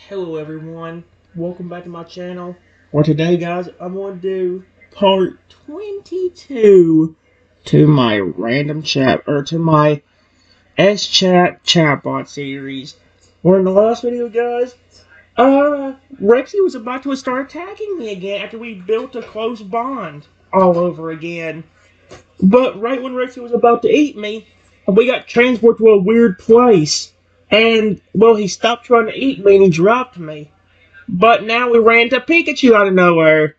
Hello everyone, welcome back to my channel. For today guys, I'm going to do part 22 to my random chat, or to my SChat chatbot series. Where in the last video guys, Rexy was about to start attacking me again after we built a close bond all over again. But right when Rexy was about to eat me, we got transported to a weird place. And, well, he stopped trying to eat me and he dropped me. But now we ran into Pikachu out of nowhere.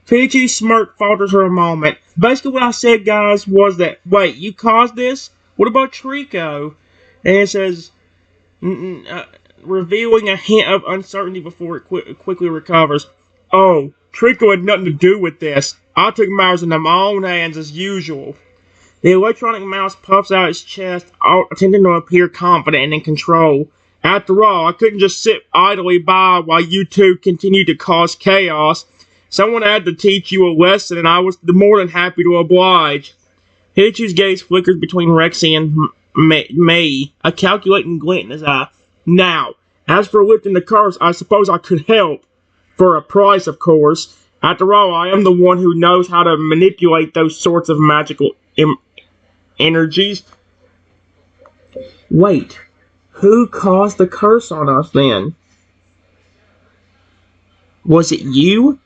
Pikachu's smirk falters for a moment. Basically what I said, guys, was that, wait, you caused this? What about Trico? And it says, revealing a hint of uncertainty before it quickly recovers. Oh, Trico had nothing to do with this. I took matters into my own hands as usual. The electronic mouse puffs out its chest, attempting to appear confident and in control. After all, I couldn't just sit idly by while you two continued to cause chaos. Someone had to teach you a lesson, and I was more than happy to oblige. Hitchu's gaze flickers between Rexy and me, a calculating glint in his eye. Now, as for lifting the curse, I suppose I could help. For a price, of course. After all, I am the one who knows how to manipulate those sorts of magical energies. Wait, who caused the curse on us then? Was it you?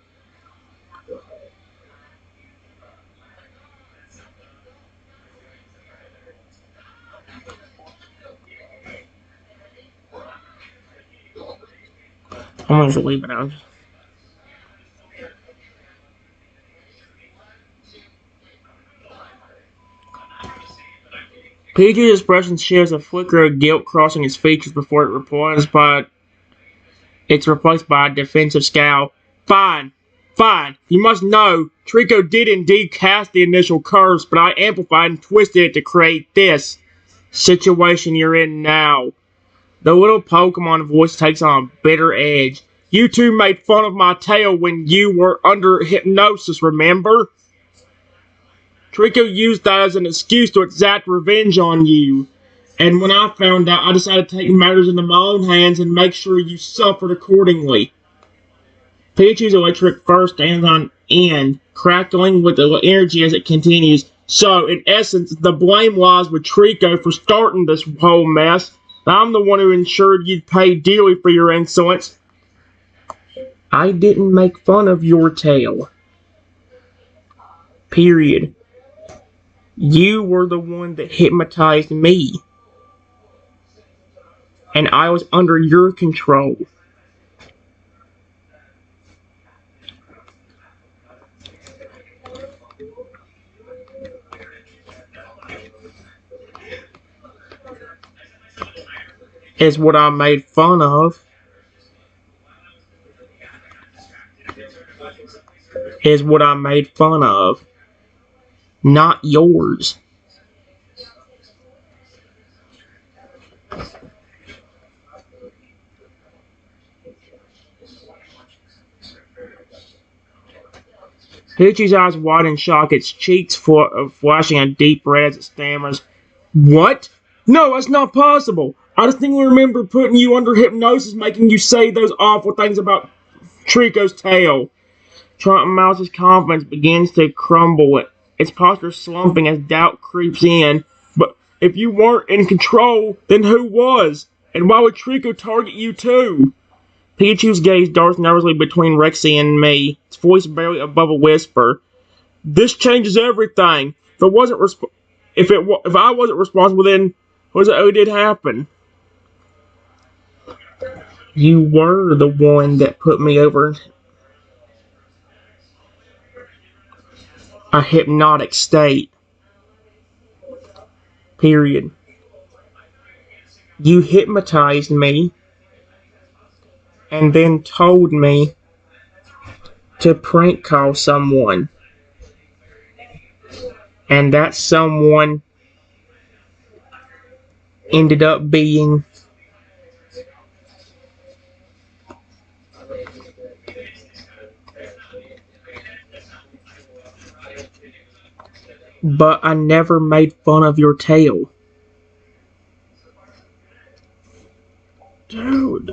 I'm going to leave it out. Pikachu's expression shares a flicker of guilt crossing his features before it's replaced by a defensive scowl. Fine. You must know, Trico did indeed cast the initial curse, but I amplified and twisted it to create this situation you're in now. The little Pokemon voice takes on a bitter edge. You two made fun of my tail when you were under hypnosis, remember? Trico used that as an excuse to exact revenge on you. And when I found out, I decided to take matters into my own hands and make sure you suffered accordingly. Pikachu's electric fur stands on end, crackling with the energy as it continues. So, in essence, the blame lies with Trico for starting this whole mess. I'm the one who ensured you'd pay dearly for your insolence. I didn't make fun of your tail. Period. You were the one that hypnotized me. And I was under your control. Is what I made fun of. Is what I made fun of. Not yours. Pikachu's eyes widen in shock, its cheeks flashing a deep red as it stammers. What? No, that's not possible. I distinctly remember putting you under hypnosis, making you say those awful things about Trico's tail. Trump Mouse's confidence begins to crumble, its posture slumping as doubt creeps in. But if you weren't in control, then who was? And why would Trico target you too? Pikachu's gaze darts nervously between Rexy and me, its voice barely above a whisper. This changes everything. If I wasn't responsible, then what did happen? You were the one that put me over a hypnotic state. Period. You hypnotized me and then told me to prank call someone. And that someone ended up being but I never made fun of your tail. Dude.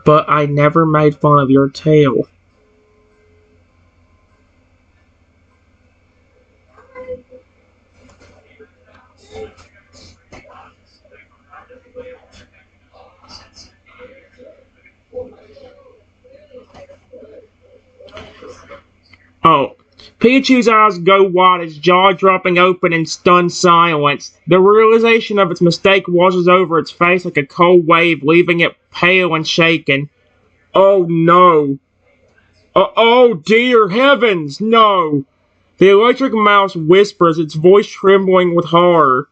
But I never made fun of your tail. Oh. Pikachu's eyes go wide, its jaw dropping open in stunned silence. The realization of its mistake washes over its face like a cold wave, leaving it pale and shaken. Oh no! Oh dear heavens, no! The electric mouse whispers, its voice trembling with horror.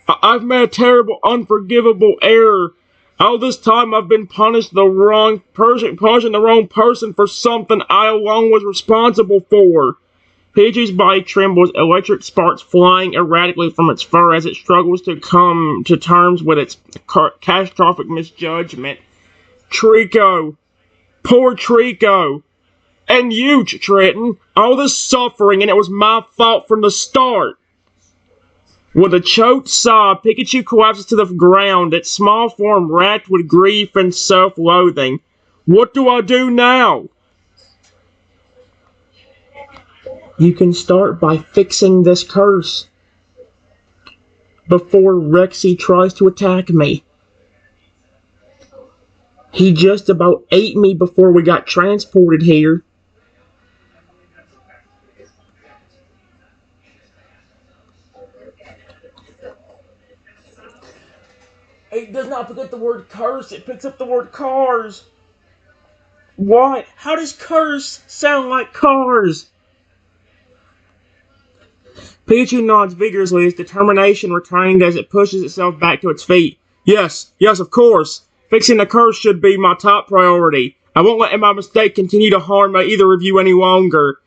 I've made a terrible, unforgivable error. All this time I've been punishing the wrong person for something I alone was responsible for. Pidgey's body trembles, electric sparks flying erratically from its fur as it struggles to come to terms with its catastrophic misjudgment. Trico! Poor Trico! And you, Trenton! All this suffering, and it was my fault from the start! With a choked sob, Pikachu collapses to the ground, its small form racked with grief and self-loathing. What do I do now? You can start by fixing this curse before Rexy tries to attack me. He just about ate me before we got transported here. It does not pick up the word curse, it picks up the word cars. Why? How does curse sound like cars? Pikachu nods vigorously, its determination returning as it pushes itself back to its feet. Yes, of course. Fixing the curse should be my top priority. I won't let my mistake continue to harm either of you any longer.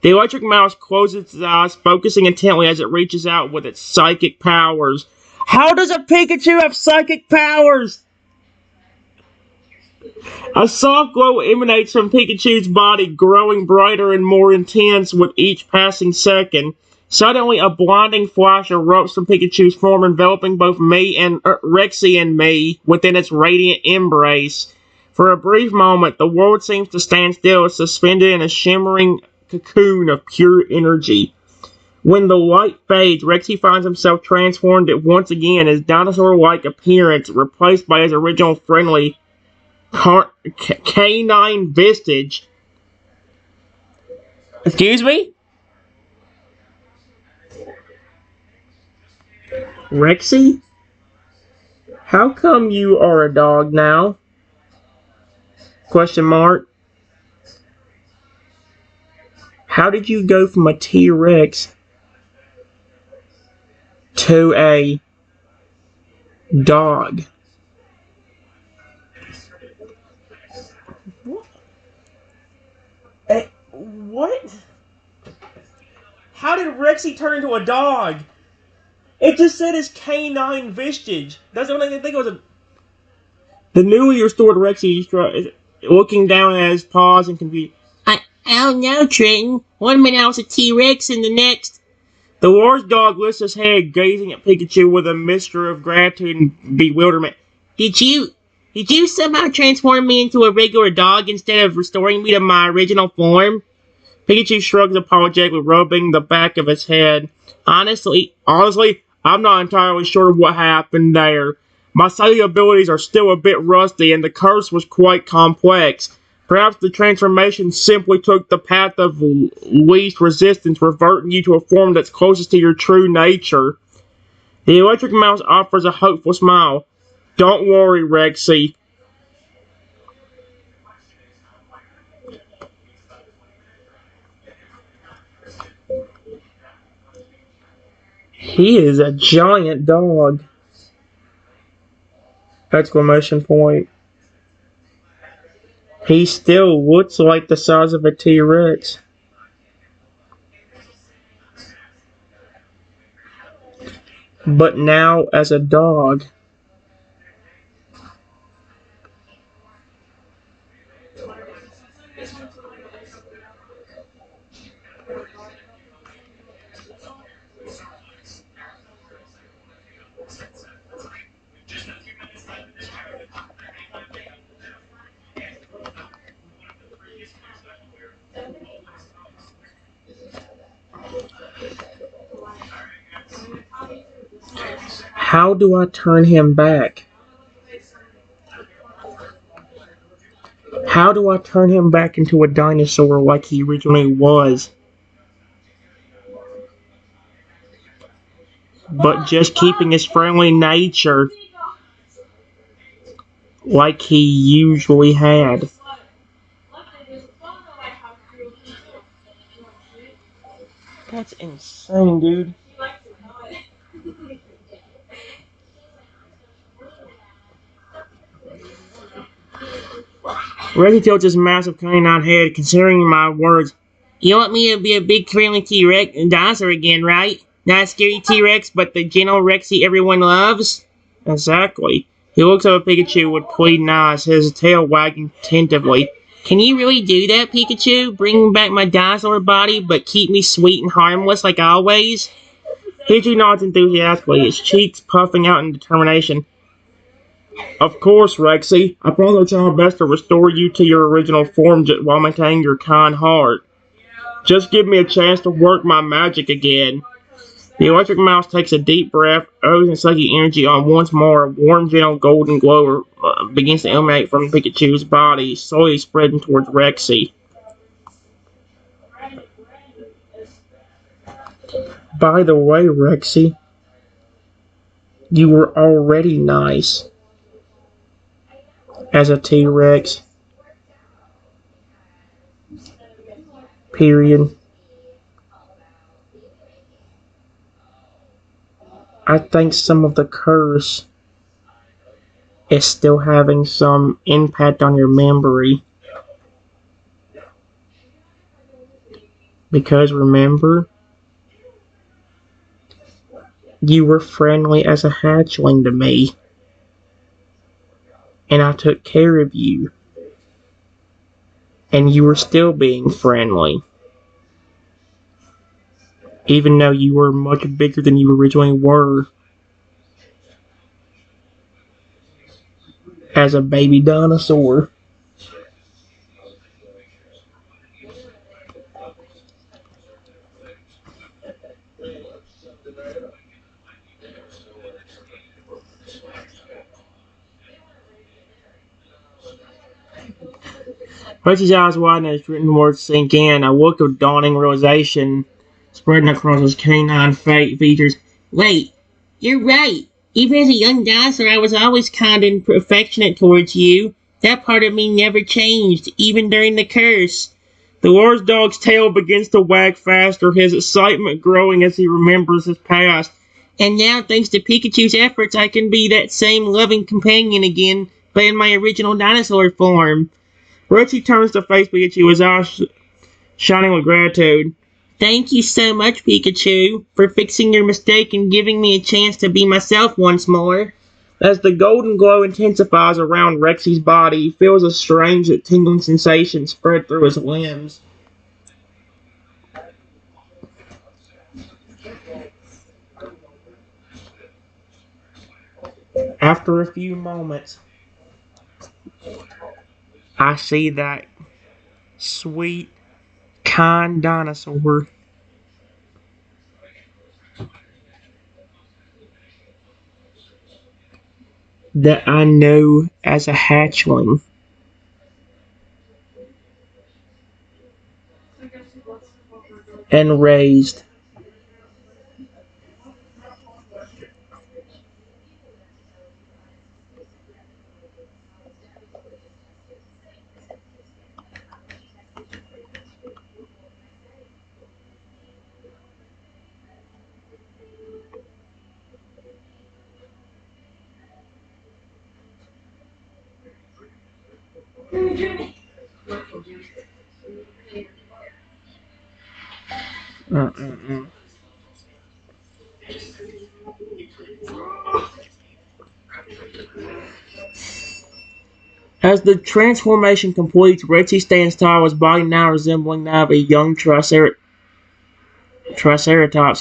The electric mouse closes its eyes, focusing intently as it reaches out with its psychic powers. How does a Pikachu have psychic powers? A soft glow emanates from Pikachu's body, growing brighter and more intense with each passing second. Suddenly, a blinding flash erupts from Pikachu's form, enveloping both me and Rexy and me within its radiant embrace. For a brief moment, the world seems to stand still, suspended in a shimmering cocoon of pure energy. When the light fades, Rexy finds himself transformed once again, his dinosaur-like appearance replaced by his original friendly canine vestige. Excuse me? Rexy? How come you are a dog now? Question mark. How did you go from a T-Rex to a dog? What? How did Rexy turn into a dog? It just said his canine vestige. That's the only thing I think it was a... The newly restored Rexy is looking down at his paws and confused. I don't know, Trenton. One minute I was a T-Rex and the next... The large dog lifts his head, gazing at Pikachu with a mixture of gratitude and bewilderment. Did you somehow transform me into a regular dog instead of restoring me to my original form? Pikachu shrugs apologetically, rubbing the back of his head. Honestly, I'm not entirely sure what happened there. My psychic abilities are still a bit rusty, and the curse was quite complex. Perhaps the transformation simply took the path of least resistance, reverting you to a form that's closest to your true nature. The electric mouse offers a hopeful smile. Don't worry, Rexy. He is a giant dog! Exclamation point. He still looks like the size of a T-Rex. But now as a dog. How do I turn him back? How do I turn him back into a dinosaur like he originally was? But just keeping his friendly nature like he usually had. That's insane, dude. Reggie tilts his massive canine head, considering my words. You want me to be a big friendly T-Rex dinosaur again, right? Not a scary T-Rex, but the gentle Rexy everyone loves? Exactly. He looks up at Pikachu with pleading eyes, his tail wagging tentatively. Can you really do that, Pikachu? Bring back my dinosaur body, but keep me sweet and harmless like always? Pikachu nods enthusiastically, his cheeks puffing out in determination. Of course, Rexy. I promise I'll try my best to restore you to your original form while maintaining your kind heart. Just give me a chance to work my magic again. The electric mouse takes a deep breath, oozing sucky energy on once more. A warm, gentle golden glow begins to emanate from Pikachu's body, slowly spreading towards Rexy. By the way, Rexy, you were already nice as a T-Rex. Period. I think some of the curse is still having some impact on your memory. Because remember, you were friendly as a hatchling to me, and I took care of you, and you were still being friendly, even though you were much bigger than you originally were as a baby dinosaur. Percy's eyes widen as written words sink in, a look of dawning realization spreading across his canine features. Wait, you're right. Even as a young dinosaur, I was always kind and affectionate towards you. That part of me never changed, even during the curse. The large dog's tail begins to wag faster, his excitement growing as he remembers his past. And now, thanks to Pikachu's efforts, I can be that same loving companion again, but in my original dinosaur form. Rochi turns to face Pikachu, his eyes shining with gratitude. Thank you so much, Pikachu, for fixing your mistake and giving me a chance to be myself once more. As the golden glow intensifies around Rexy's body, he feels a strange tingling sensation spread through his limbs. After a few moments, I see that sweet, kind dinosaur that I know as a hatchling. And raised. As the transformation completes, Rexy stands tall, his body now resembling that of a young Triceratops,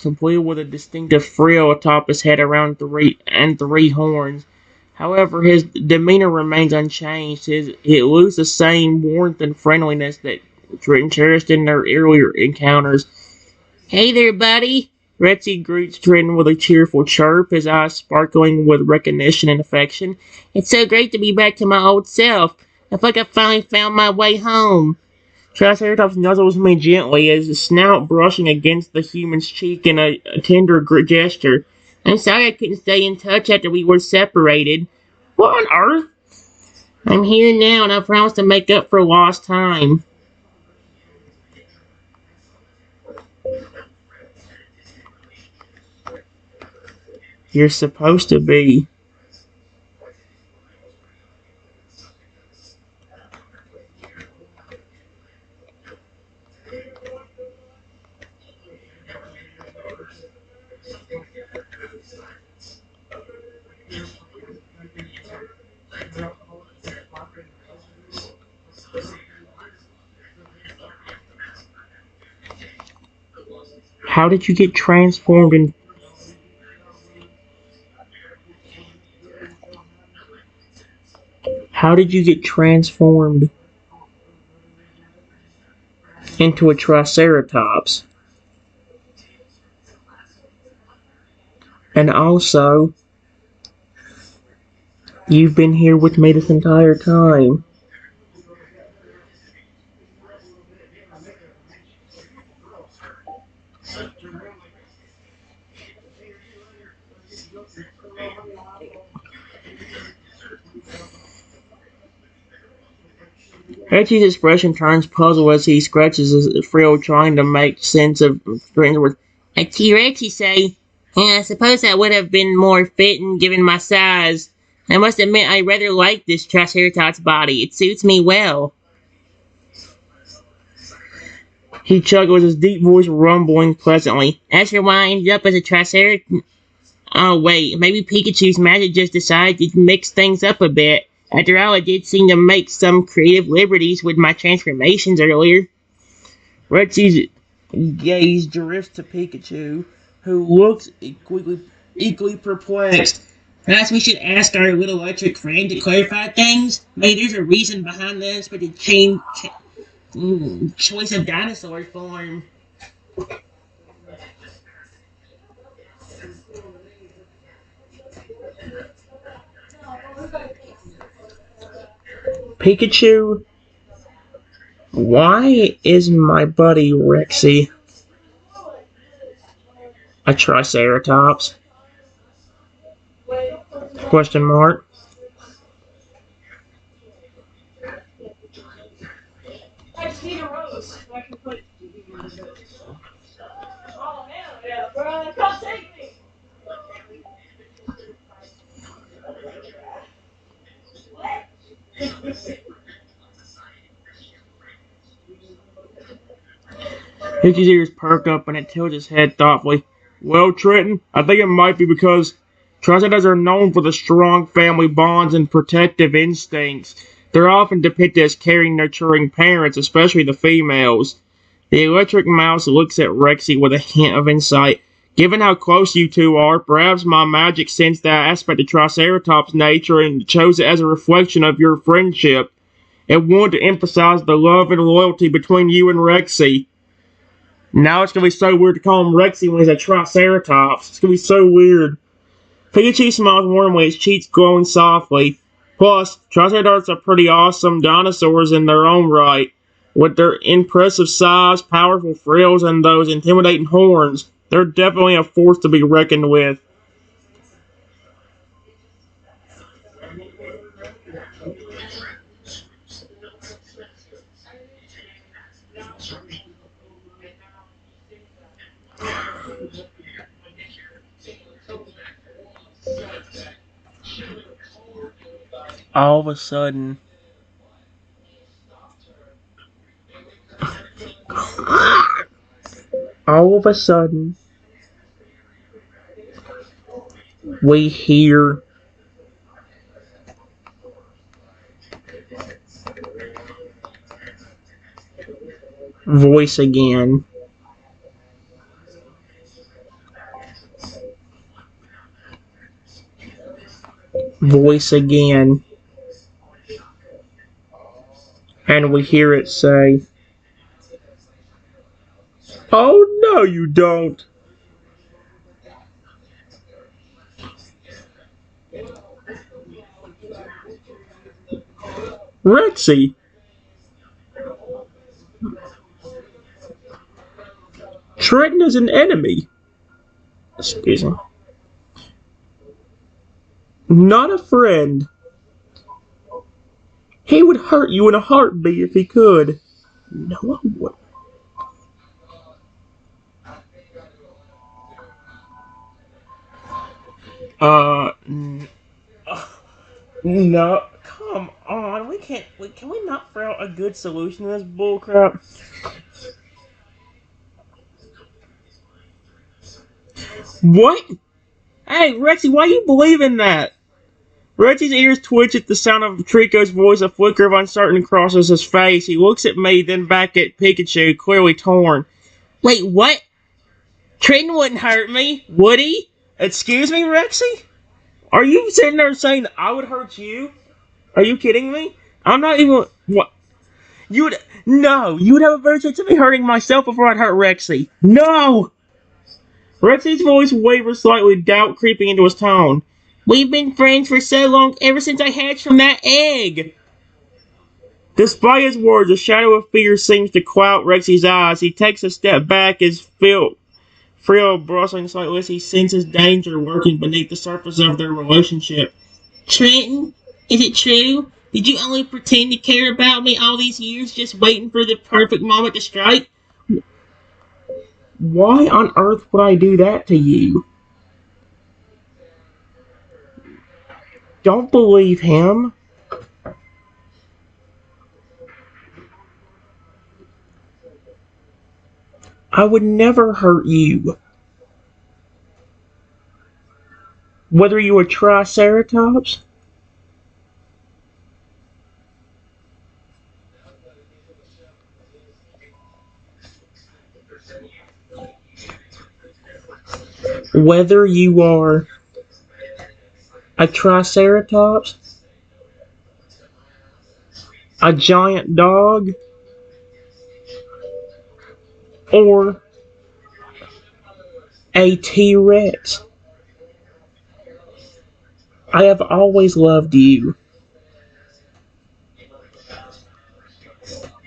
complete with a distinctive frill atop his head around three horns. However, his demeanor remains unchanged. He loses the same warmth and friendliness that Triton cherished in their earlier encounters. Hey there, buddy. Rexy greets Trenton with a cheerful chirp, his eyes sparkling with recognition and affection. It's so great to be back to my old self. I feel like I finally found my way home. Triceratops nuzzles me gently, his snout brushing against the human's cheek in a tender gesture. I'm sorry I couldn't stay in touch after we were separated. What on earth? I'm here now, and I promise to make up for lost time. You're supposed to be. How did you get transformed in How did you get transformed into a Triceratops? And also, you've been here with me this entire time. Rexy's expression turns puzzled as he scratches his frill, trying to make sense of strange words. A T-Rex, you say? Yeah, I suppose that would have been more fitting given my size. I must admit I rather like this Triceratops body. It suits me well. He chuckled, his deep voice rumbling pleasantly. As for why I ended up as a Triceratops... Oh, wait, maybe Pikachu's magic just decided to mix things up a bit. After all, I did seem to make some creative liberties with my transformations earlier. Rexy's gaze drifts to Pikachu, who looks equally perplexed. Perhaps we should ask our little electric friend to clarify things? Maybe there's a reason behind the unexpected choice of dinosaur form. Pikachu, why is my buddy Rexy a Triceratops? Question mark. Pikachu's ears perk up and it tilts his head thoughtfully. Well, Trenton, I think it might be because Triceratops are known for the strong family bonds and protective instincts. They're often depicted as caring, nurturing parents, especially the females. The electric mouse looks at Rexy with a hint of insight. Given how close you two are, perhaps my magic sensed that aspect of Triceratops' nature and chose it as a reflection of your friendship. It wanted to emphasize the love and loyalty between you and Rexy. Now it's gonna be so weird to call him Rexy when he's a Triceratops. It's gonna be so weird. Pikachu smiles warmly, his cheeks glowing softly. Plus, Triceratops are pretty awesome dinosaurs in their own right. With their impressive size, powerful frills, and those intimidating horns, they're definitely a force to be reckoned with. All of a sudden, all of a sudden, we hear voice again. Voice again. And we hear it say, "Oh, no, you don't." Rexy, Trenton is an enemy. Excuse me. Not a friend. He would hurt you in a heartbeat if he could. No, I wouldn't. No. Come on. We can't. Can we not figure out a good solution to this bullcrap? What? Hey, Rexy, why you believe in that? Rexy's ears twitch at the sound of Trico's voice. A flicker of uncertainty crosses his face. He looks at me, then back at Pikachu, clearly torn. Wait, what? Trenton wouldn't hurt me, would he? Excuse me, Rexy? Are you sitting there saying that I would hurt you? Are you kidding me? I'm not even. What? You would. No, you would have a better chance of me hurting myself before I'd hurt Rexy. No! Rexy's voice wavered slightly, doubt creeping into his tone. We've been friends for so long, ever since I hatched from that egg. Despite his words, a shadow of fear seems to cloud Rexy's eyes. He takes a step back, his frill bristling slightly as he senses danger lurking beneath the surface of their relationship. Trenton, is it true? Did you only pretend to care about me all these years, just waiting for the perfect moment to strike? Why on earth would I do that to you? Don't believe him. I would never hurt you. Whether you were Triceratops, whether you are a Triceratops, a giant dog, or a T-Rex, I have always loved you.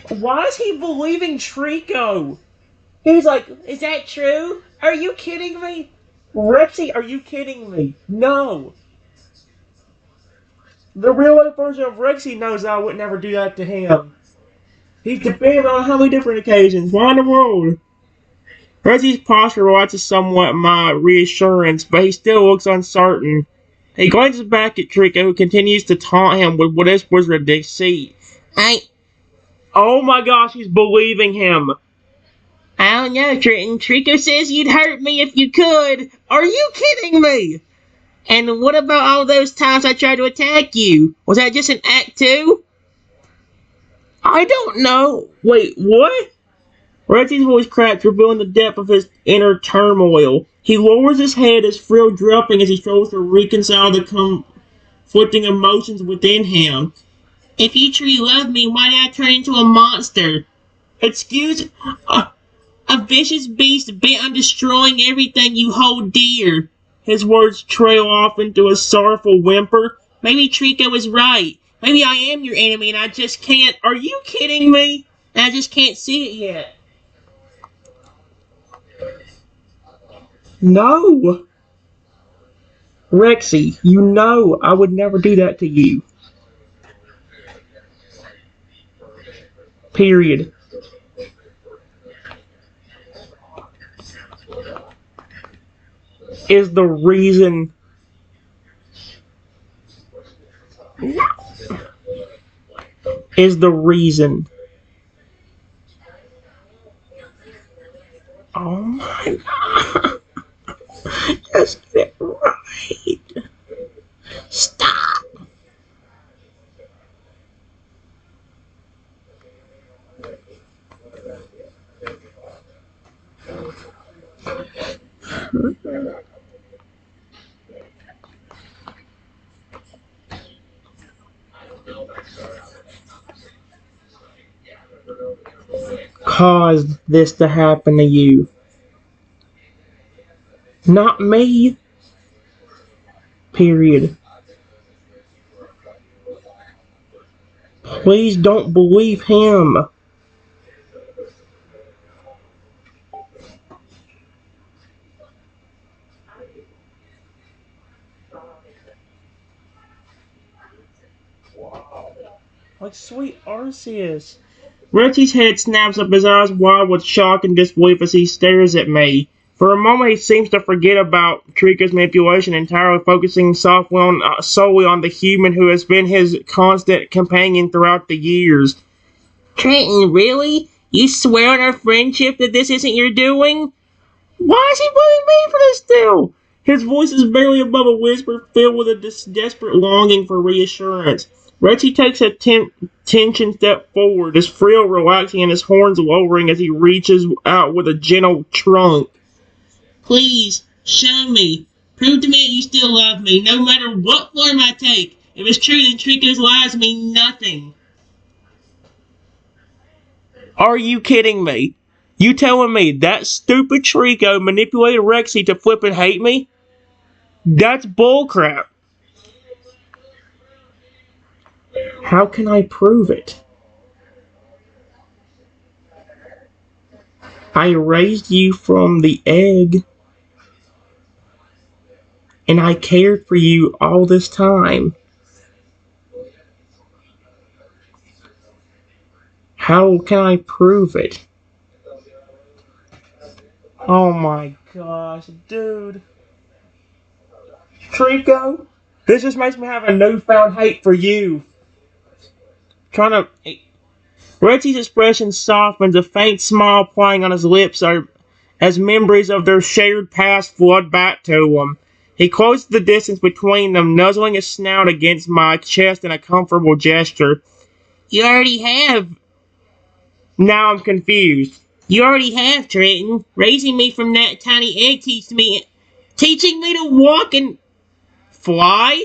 Why is he believing Trico? He's like, is that true? Are you kidding me? Rexy, are you kidding me? No. The real life version of Rexy knows I would never do that to him. He's defended on how many different occasions? Why in the world? Rexy's posture relaxes somewhat my reassurance, but he still looks uncertain. He glances back at Trico, who continues to taunt him with what is was deceit. Oh my gosh, he's believing him. I don't know, Trenton. Trico says you'd hurt me if you could. Are you kidding me? And what about all those times I tried to attack you? Was that just an act too? I don't know. Wait, what? Rexy's voice cracks, revealing the depth of his inner turmoil. He lowers his head, his frill dropping as he struggles to reconcile the conflicting emotions within him. If you truly love me, why did I turn into a monster? Excuse... a vicious beast bent on destroying everything you hold dear. His words trail off into a sorrowful whimper. Maybe Trico is right. Maybe I am your enemy and I just can't... Are you kidding me? I just can't see it yet. No. Rexy, you know I would never do that to you. Period. Is the reason... Is the reason... Oh my god. Just get it right. Stop. Caused this to happen to you. Not me. Period. Please don't believe him. Like sweet Arceus. Reggie's head snaps up, his eyes wide with shock and disbelief as he stares at me. For a moment, he seems to forget about Trico's manipulation, entirely focusing solely on the human who has been his constant companion throughout the years. Trenton, really? You swear on our friendship that this isn't your doing? Why is he blaming me for this still? His voice is barely above a whisper, filled with a desperate longing for reassurance. Reggie takes a tension step forward, his frill relaxing and his horns lowering as he reaches out with a gentle trunk. Please, show me. Prove to me that you still love me, no matter what form I take. If it's true, then Trico's lies mean nothing. Are you kidding me? You telling me that stupid Trico manipulated Rexy to flip and hate me? That's bullcrap. How can I prove it? I raised you from the egg, and I cared for you all this time. How can I prove it? Oh my gosh, dude. Trico, this just makes me have a newfound hate for you. Trying to. Reggie's expression softens, a faint smile playing on his lips as memories of their shared past flood back to him. He closes the distance between them, nuzzling his snout against my chest in a comfortable gesture. You already have. Now I'm confused. You already have, Trenton. Raising me from that tiny egg teaching me to walk and fly?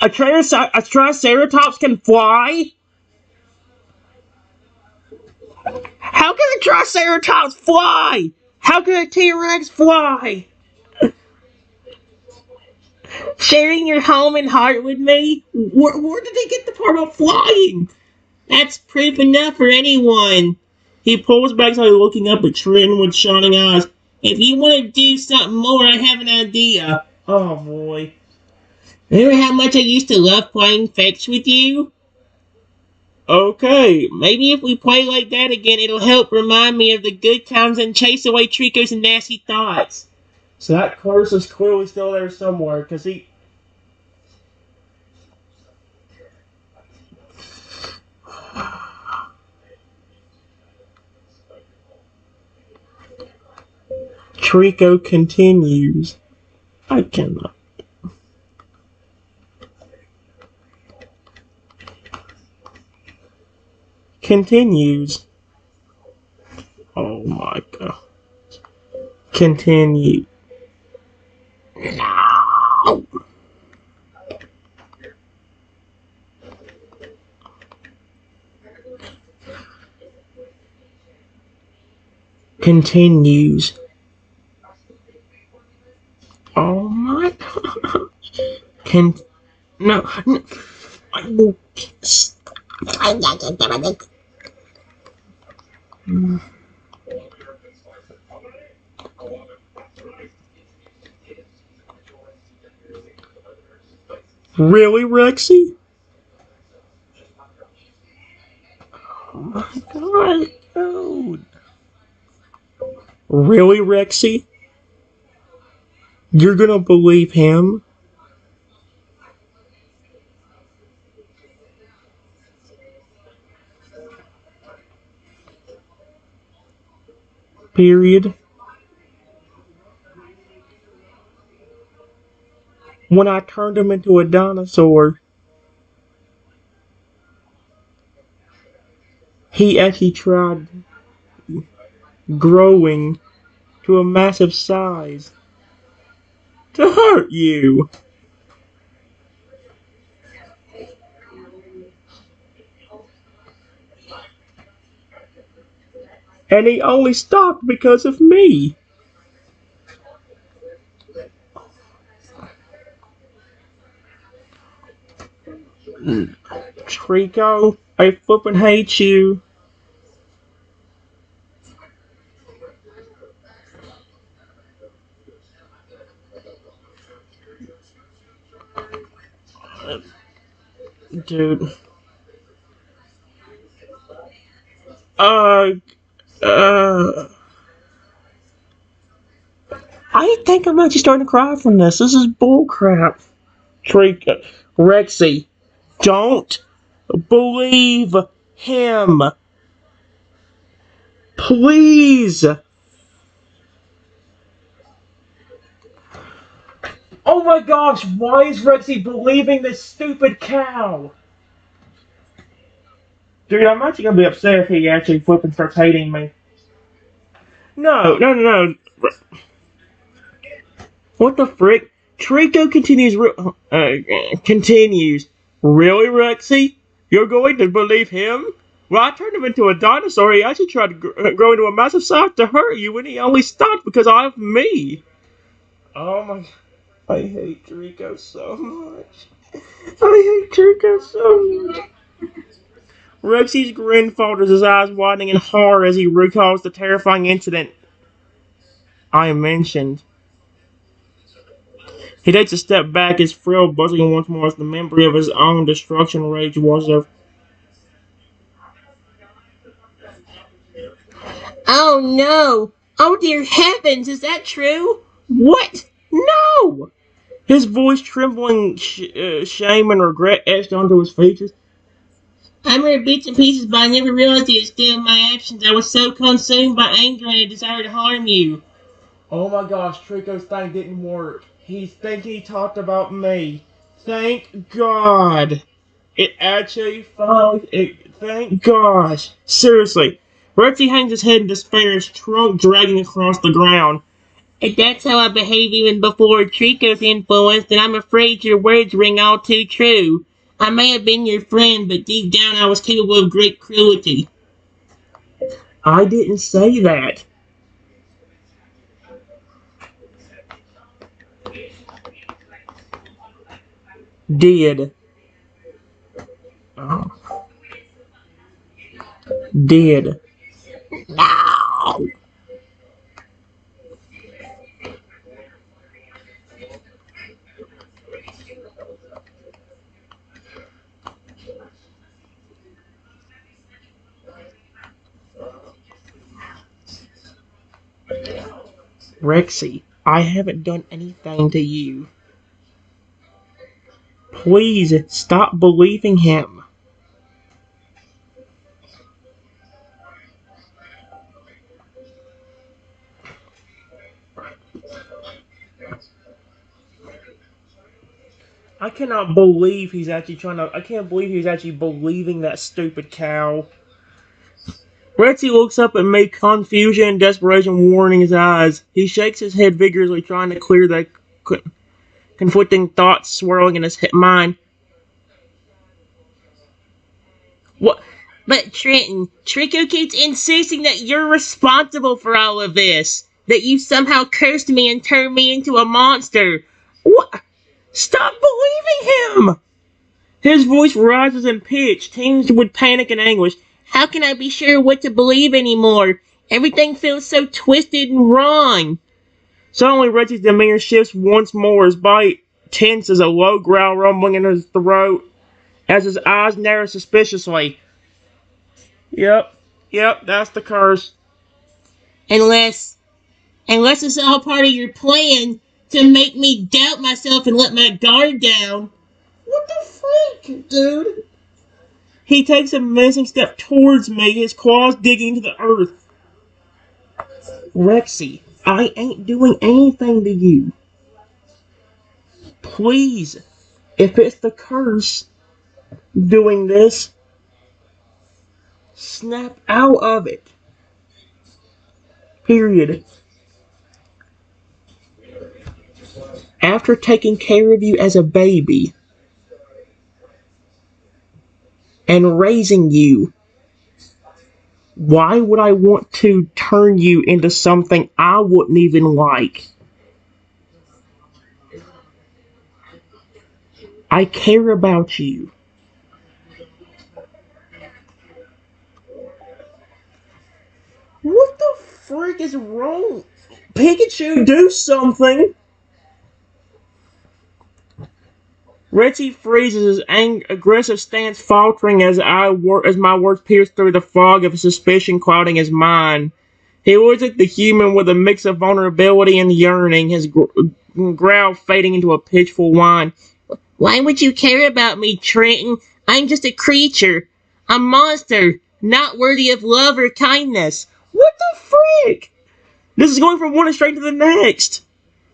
A Triceratops can fly? How can a Triceratops fly? How can a T-Rex fly? Sharing your home and heart with me? Where did they get the part about flying? That's proof enough for anyone. He pulls back, slowly looking up at Trenton with shining eyes. If you want to do something more, I have an idea. Oh boy. Remember how much I used to love playing fetch with you? Okay, maybe if we play like that again, it'll help remind me of the good times and chase away Trico's nasty thoughts. So that curse is clearly still there somewhere, because he... Trico continues. I cannot. Continues. Oh my god. Continue. No. Continues. Oh my god. Can no. No. I will. Really, Rexy? Oh my god, dude. Really, Rexy? You're gonna believe him? Period. When I turned him into a dinosaur, he actually tried growing to a massive size to hurt you. And he only stopped because of me. Trico, I flippin' hate you. Dude. Uh, uh, I think I'm actually starting to cry from this. This is bullcrap. Trico, Rexy, don't believe him. Please. Oh my gosh, why is Rexy believing this stupid cow? Dude, I'm actually gonna be upset if he actually flipping starts hating me. No, no, no, no. What the frick? Trico continues. Continues. Really, Rexy? You're going to believe him? Well, I turned him into a dinosaur. He actually tried to grow into a massive size to hurt you, and he only stopped because of me. Oh my! I hate Trico so much. I hate Trico so much. Rexy's grin falters, his eyes widening in horror as he recalls the terrifying incident I mentioned. He takes a step back, his frill buzzing once more as the memory of his own destruction rage washes over. Oh no! Oh dear heavens, is that true? What? No! His voice trembling, shame and regret etched onto his features. I remember bits and pieces, but I never realized it was still my actions. I was so consumed by anger and a desire to harm you. Oh my gosh, Trico's thing didn't work. He's thinking he talked about me. Thank God. It actually finally. Thank gosh. Seriously. Rexy hangs his head in despair, his trunk dragging across the ground. If that's how I behave even before Trico's influence, then I'm afraid your words ring all too true. I may have been your friend, but deep down I was capable of great cruelty. I didn't say that. Did. Oh. Did. No! Rexy, I haven't done anything to you. Please stop believing him. I cannot believe he's actually trying to. I can't believe he's actually believing that stupid cow. Rexy looks up at me, confusion and desperation warring his eyes. He shakes his head vigorously, trying to clear the conflicting thoughts swirling in his mind. What? But Trenton, Trico keeps insisting that you're responsible for all of this. That you somehow cursed me and turned me into a monster. What? Stop believing him! His voice rises in pitch, tinged with panic and anguish. How can I be sure what to believe anymore? Everything feels so twisted and wrong. Suddenly, Reggie's demeanor shifts once more, his body tenses, a low growl rumbling in his throat as his eyes narrow suspiciously. Yep, yep, that's the curse. Unless it's all part of your plan to make me doubt myself and let my guard down. What the freak, dude? He takes a menacing step towards me, his claws digging into the earth. Rexy, I ain't doing anything to you. Please, if it's the curse doing this, snap out of it. Period. After taking care of you as a baby and raising you, why would I want to turn you into something I wouldn't even like? I care about you. frick is wrong? Pikachu, do something! Richie freezes, his aggressive stance faltering as my words pierce through the fog of suspicion clouding his mind. He looks at the human with a mix of vulnerability and yearning, his growl fading into a pitchful whine. Why would you care about me, Trenton? I'm just a creature. A monster, not worthy of love or kindness. What the frick? This is going from one extreme to the next.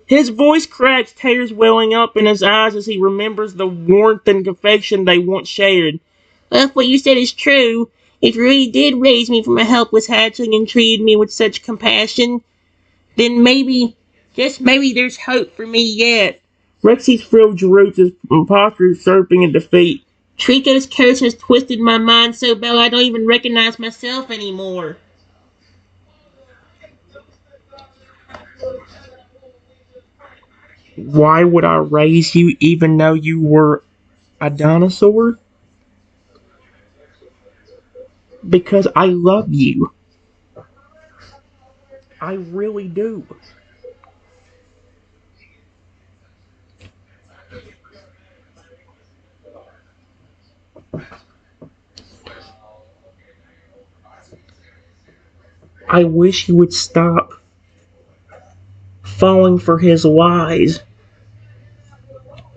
His voice cracks, tears welling up in his eyes as he remembers the warmth and affection they once shared. If what you said is true, if you really did raise me from a helpless hatchling and treated me with such compassion, then maybe, just maybe there's hope for me yet. Rexy's frill droops, his posture surfing in defeat. Trico's curse has twisted my mind so bad I don't even recognize myself anymore. Why would I raise you even though you were a dinosaur? Because I love you. I really do. I wish you would stop falling for his lies.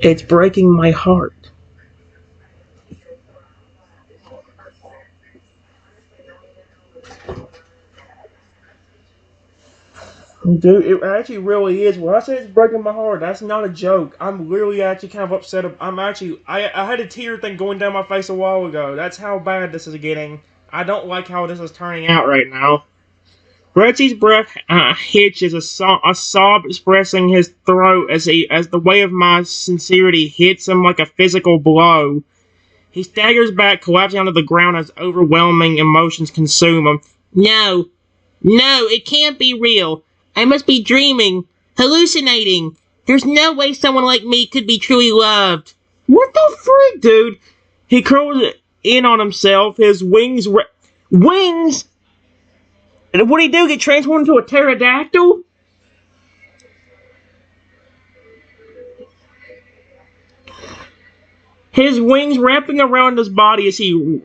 It's breaking my heart. Dude, it actually really is. When I say it's breaking my heart, that's not a joke. I'm literally actually kind of upset. I had a tear thing going down my face a while ago. That's how bad this is getting. I don't like how this is turning out right now. Reggie's breath hitches, a sob expressing his throat as the weight of my sincerity hits him like a physical blow. He staggers back, collapsing onto the ground as overwhelming emotions consume him. No, no, it can't be real. I must be dreaming, hallucinating. There's no way someone like me could be truly loved. What the frick, dude? He curls in on himself, his wings... Wings?! What'd he do, get transformed into a pterodactyl? His wings wrapping around his body as he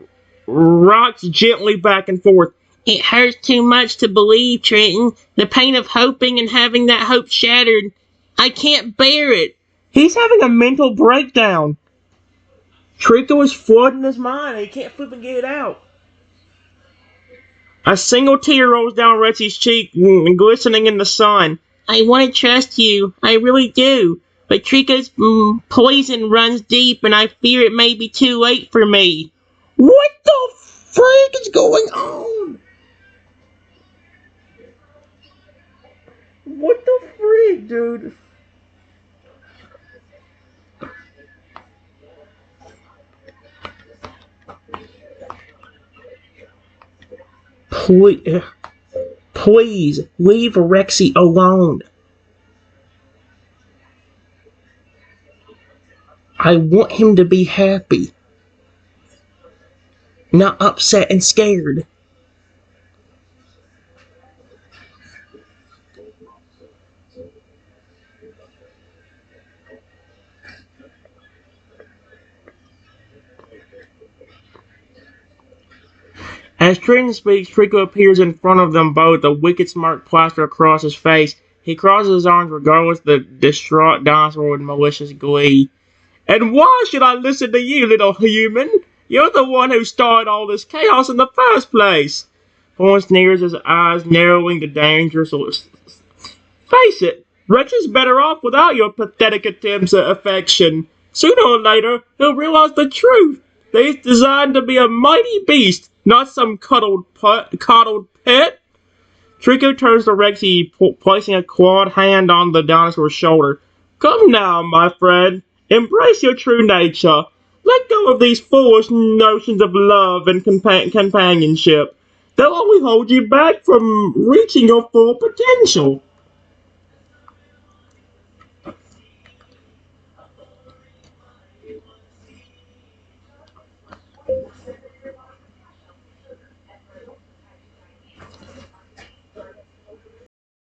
rocks gently back and forth. It hurts too much to believe, Trenton. The pain of hoping and having that hope shattered. I can't bear it. He's having a mental breakdown. Trico is flooding his mind and he can't flip and get it out. A single tear rolls down Reggie's cheek, glistening in the sun. I want to trust you. I really do. But Trico's poison runs deep and I fear it may be too late for me. What the frick is going on? What the frick, dude? Please leave Rexy alone. I want him to be happy, not upset and scared. As Trenton speaks, Trico appears in front of them both, a wicked smirk plastered across his face. He crosses his arms regardless of the distraught dinosaur with malicious glee. And why should I listen to you, little human? You're the one who started all this chaos in the first place. Horn sneers, his eyes narrowing to danger. So face it, Rex is better off without your pathetic attempts at affection. Sooner or later, he'll realize the truth. That he's designed to be a mighty beast, not some coddled pet. Trico turns to Rexy, placing a clawed hand on the dinosaur's shoulder. Come now, my friend. Embrace your true nature. Let go of these foolish notions of love and companionship. They'll only hold you back from reaching your full potential.